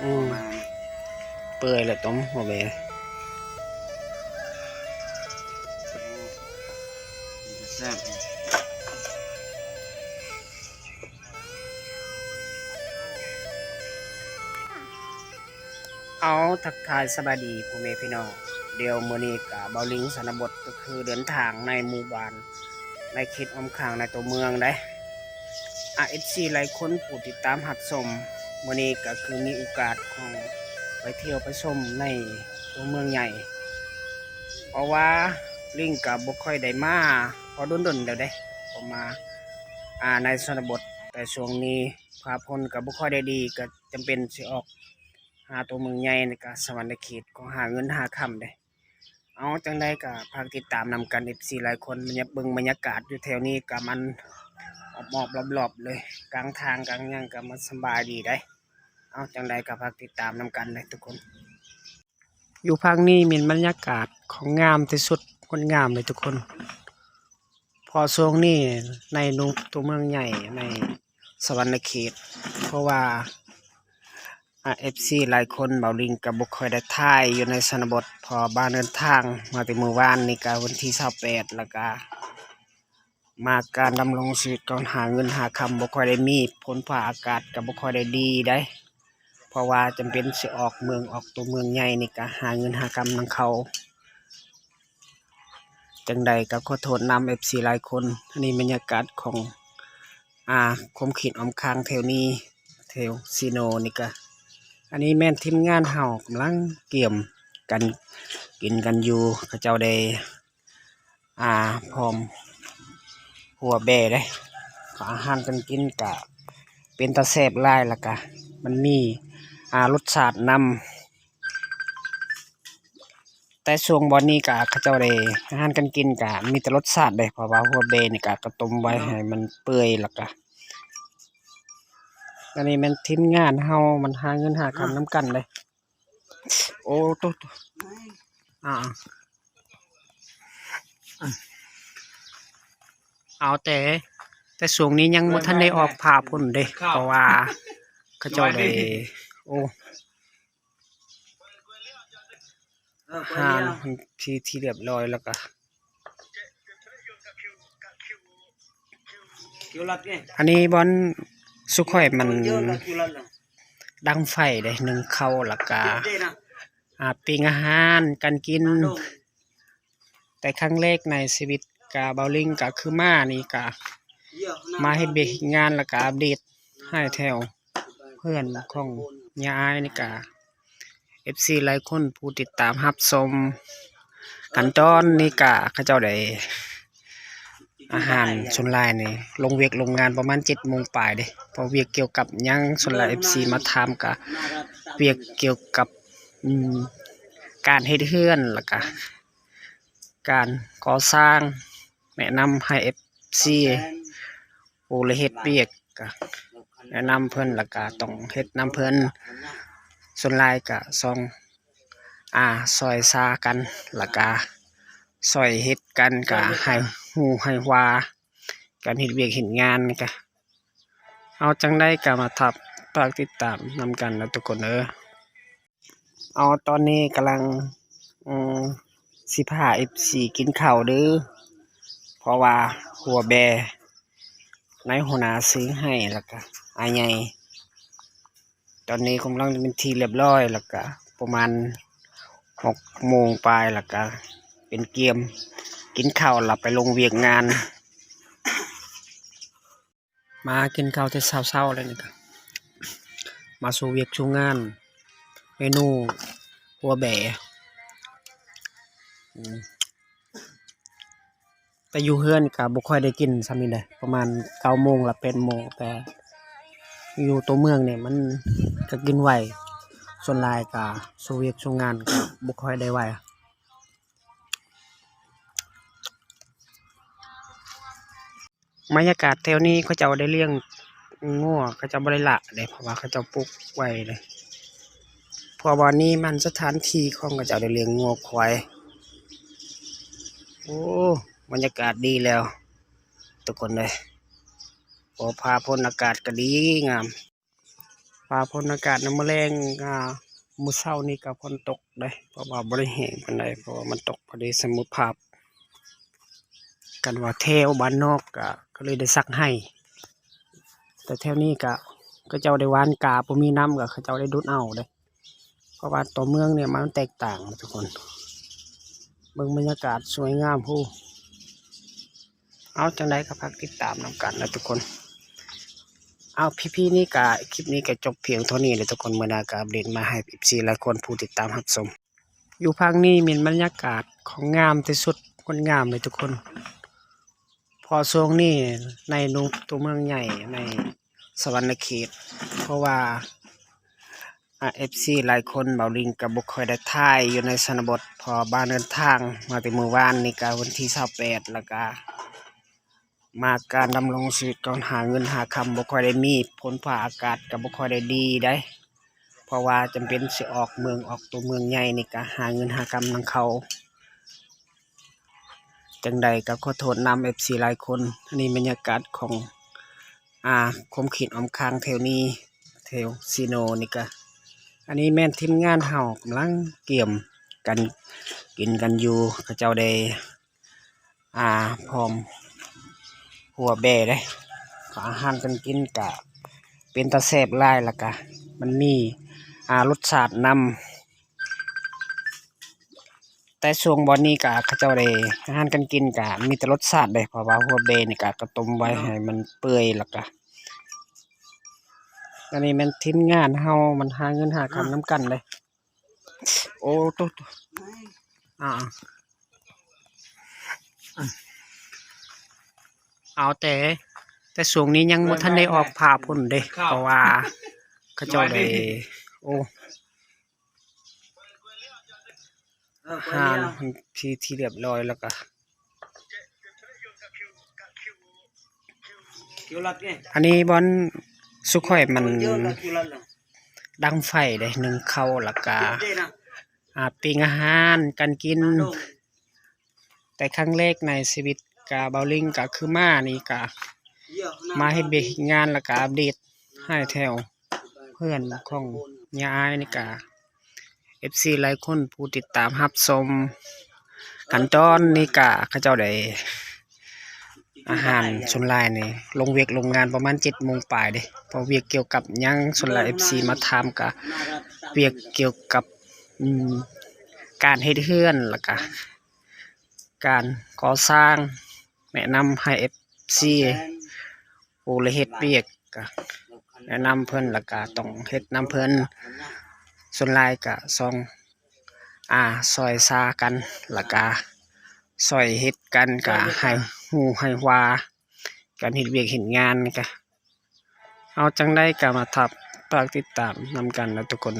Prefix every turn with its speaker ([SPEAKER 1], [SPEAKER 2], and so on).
[SPEAKER 1] อืมเปื่อยแล้วต้มหัวเบ
[SPEAKER 2] แซ่บ
[SPEAKER 1] เอาทักทายสบายดีพ่อแม่พี่น้องเดี๋ยวมื้อนี้กะเบาลิงสนบทก็คือเดินทางในหมู่บ้านในเขตอ้อมข้างในตัวเมืองได้RSC หลายคนผู้ติดตามหับชมมื้อนี้ก็คือมีโอกาสของไปเที่ยวไปชมในตัวเมืองใหญ่เพราะว่าลิงกับบ่ค่อยได้มาพอดนๆแล้วเด้ผมมาในชนบทแต่ช่วงนี้ฟ้าฝนก็บ่ค่อยได้ดีก็จำเป็นสิออกหาตัวเมืองใหญ่ในกสวรรค์เขตก็หาเงินหาค่ำเด้เอาจังได๋ก็ฝากติดตามนำกัน FC หลายคนมันอยากเบิ่งบรรยากาศอยู่แถวนี้ก็มันหมอบๆรอบๆเลยกลางทางกลางหยังก็มันสบายดีได้เอาจังไดก็ฝากติดตามนำกันเลยทุกคนอยู่ภาคนี้มีบรรยากาศของงามที่สุดงดงามเลยทุกคนพอช่วงนี้ในตัวเมืองใหญ่ในสวรรค์เขตเพราะว่าFC หลายคนเบาลิงกับบุคคลได้ถ่ายอยู่ในชนบทพอบ้านเดินทางมาแต่เมื่อวานนี่ก็วันที่28แล้วก็มาการดำรงชีวิตก่อนหาเงินหาคำบุคคลได้มีผลฟ้าอากาศกับบุคคลได้ดีได้เพราะว่าจำเป็นสิออกเมืองออกตัวเมืองใหญ่นี่ก็หาเงินหาคำนังเขาจังใดก็ขอโทษนำ FC หลายคนอันนี้บรรยากาศของคมขีดออมคางแถวนี้แถวซีโนนี่ก็อันนี้แม่นทีมงานเฮากำลังเกี่ยมกันกินกันอยู่เขาเจ้าได้พร้อมหัวแบ่ได้ขออาหารกันกินกะเป็นตาแซ่บหลายละกะมันมีรสชาตินำแต่ช่วงบอนนี้กะเขาเจ้าได้อาหารกันกินกะมีแต่รสชาติได้เพราะว่าหัวแบ่นี่กะก็ต้มไว้ให้มันเปื่อยละกะอันนี้มันทีมงานเฮามันหาเงินหาคำน้ำกันเลยโอ้ตุ๊เอาแต่ช่วงนี้ยังบ่ทันได้ออกผ่าพุ่นเด้เพราะว่าเขาเจ้าได้โอ้หานที่เรียบร้อยแล้วก็อันนี้บอนสุข่อยมันดังไฟได้หนึ่งเข้าแล้วก็ปิ้งอาหารกันกินแต่ครั้งแรกในชีวิตกาเบาลิงก็คือมานี่กะมาเฮ็ดเบรกงานแล้วก็อัปเดตให้แถวเพื่อนของยายนี่กะ FC หลายคนผู้ติดตามรับชมกันตอนนี้กะเขาเจ้าได้อาหารส่วนหลายนี่ลงเวียกลงงานประมาณ7 โมงปลายเด้เพราะเวียกเกี่ยวกับหยังส่วนหลาย FC มาถามกะเวียกเกี่ยวกับการเฮ็ดเรือนแล้วก็การก่อสร้างแนะนำให้ FC ผู้เฮ็ดเวียกก็แนะนำเพิ่นแล้วก็ต้องเฮ็ดนำเพิ่นส่วนหลายก็ซอยซากันแล้วก็ซอยเฮ็ดกันก็ให้ฮู้ให้ว่าการเฮ็ดเวียกเฮ็ดงานนี่ก็เอาจังได๋ก็มาฝากติดตามนำกันนะทุกคนเอาตอนนี้กำลังสิพา FC กินข้าวเด้อเพราะว่าหัวแบในหัวหน้าซื้อให้แล้วก็อาใหญ่ตอนนี้กำลังเป็นทีเรียบร้อยแล้วก็ประมาณ6 โมงปลายแล้วก็เป็นเกียมกินข้าวหลับไปลงเวียกงานมากินข้าวแต่เช้าๆเลยนี่ครับมาสู่เวียกสู่งานเมนูหัวแบแต่อยู่เฮือนก็บ่ค่อยได้กินซ้ำนี่แหละประมาณ9 โมงละ8 โมงแต่อยู่ตัวเมืองเนี่ยมันก็กินไวส่วนหลายก็สู่เวียกสู่งานก็บ่ค่อยได้ไวบรรยากาศแถวนี้เขาเจ้าได้เลี้ยงงัวเขาเจ้าบ่ได้ละเลยเพราะว่าเขาเจ้าปลูกไว้เลยเพราะว่านี้มันสถานที่ของเขาเจ้าได้เลี้ยงงัวควายโอ้บรรยากาศดีแล้วทุกคนเลยพอพาพ้นอากาศก็ดีงาม ฟ้าฝนอากาศน้ำมะแรงมื้อเช้านี้ก็ฝนตกได้เพราะว่าบ่ได้แห้งปานใดเพราะว่ามันตกพอดีสมุทรภาพกันว่าแถวบ้านนอกก็เลยได้ซักให้แต่แถวนี้ก็เจ้าได้หวานกาบ่มีน้ำก็เขาเจ้าได้ดูดเอาเด้เพราะว่าตัวเมืองเนี่ยมันแตกต่างทุกคนเบิ่งบรรยากาศสวยงามผู้เอาจังไดก็พักติดตามนำกันนะทุกคนเอาพี่ๆนี่คลิปนี้ก็จบเพียงเท่านี้เลยทุกคนมื้อหน้าก็อัปเดตมาให้14หลายคนผู้ติดตามรับชมอยู่ภาคนี้มีบรรยากาศของงามที่สุดงดงามเลยทุกคนพอช่วงนี้ในตัวเมืองใหญ่ในสวรรณเขตเพราะว่าFC หลายคนเบาลิงกับบุคคลได้ถ่ายอยู่ในชนบทพอบ้านเดินทางมาแต่มื้อวานนี่ก็วันที่28แล้วก็มาการดำรงชีวิตก่อนหาเงินหาคำบุคคลได้มีผลฟ้าอากาศกับบุคคลได้ดีได้เพราะว่าจำเป็นสิออกเมืองออกตัวเมืองใหญ่นี่ก็หาเงินหาคำนังเขาจังใดก็ขอโทษนำ FC หลายคนอันนี้บรรยากาศของคมขีดออมคางแถวนี้แถวซีโนนี่ก็อันนี้แม่นทีมงานเฮากำลังเกี่ยมกันกินกันอยู่เขาเจ้าได้พร้อมหัวแบ่ได้ก็อาหารกันกินกะเป็นตาแซ่บหลายละกะมันมีรสชาตินำแต่ช่วงบอนนี้กะเขาเจ้าได้อาหารกันกินกะมีแต่รสชาติเลยเพราะว่าหัวแบ่นี่กะก็ต้มไว้ให้มันเปื่อยละกะอันนี้มันทีมงานเฮามันหาเงินหาคำน้ำกันเลยโอ้ตุ๊ดเอาแต่ช่วงนี้ยังบ่ทันได้ออกผ่าพุ่นเด้เพราะว่าเขาเจ้าได้โอ้หานที่เรียบร้อยแล้วก็อันนี้บอนสุข่อยมันดังไฟได้หนึ่งเข้าแล้วก็ปิ้งอาหารกันกินแต่ครั้งแรกในชีวิตกะเบาลิงก็คือมาให้เบรกงานแล้วก็อัปเดตให้แถวเพื่อนของยายนี่กะ FC หลายคนผู้ติดตามรับชมขั้นตอนนี่กะเขาเจ้าได้อาหารส่วนหลายนี่ลงเวียกลงงานประมาณ7 โมงปลายเด้พอเวียกเกี่ยวกับยังส่วนหลาย FC มาถามกะเวียกเกี่ยวกับการเฮ็ดเรือนแล้วก็การก่อสร้างแนะนำให้ FC ผู้เฮ็ดเวียกก็แนะนำเพิ่นแล้วก็ต้องเฮ็ดนำเพิ่นส่วนหลายก็ซอยซากันแล้วก็ซอยเฮ็ดกันก็ให้ฮู้ให้ว่าการเฮ็ดเวียกเฮ็ดงานนี่ก็เอาจังได๋ก็มาฝากติดตามนำกันนะทุกคน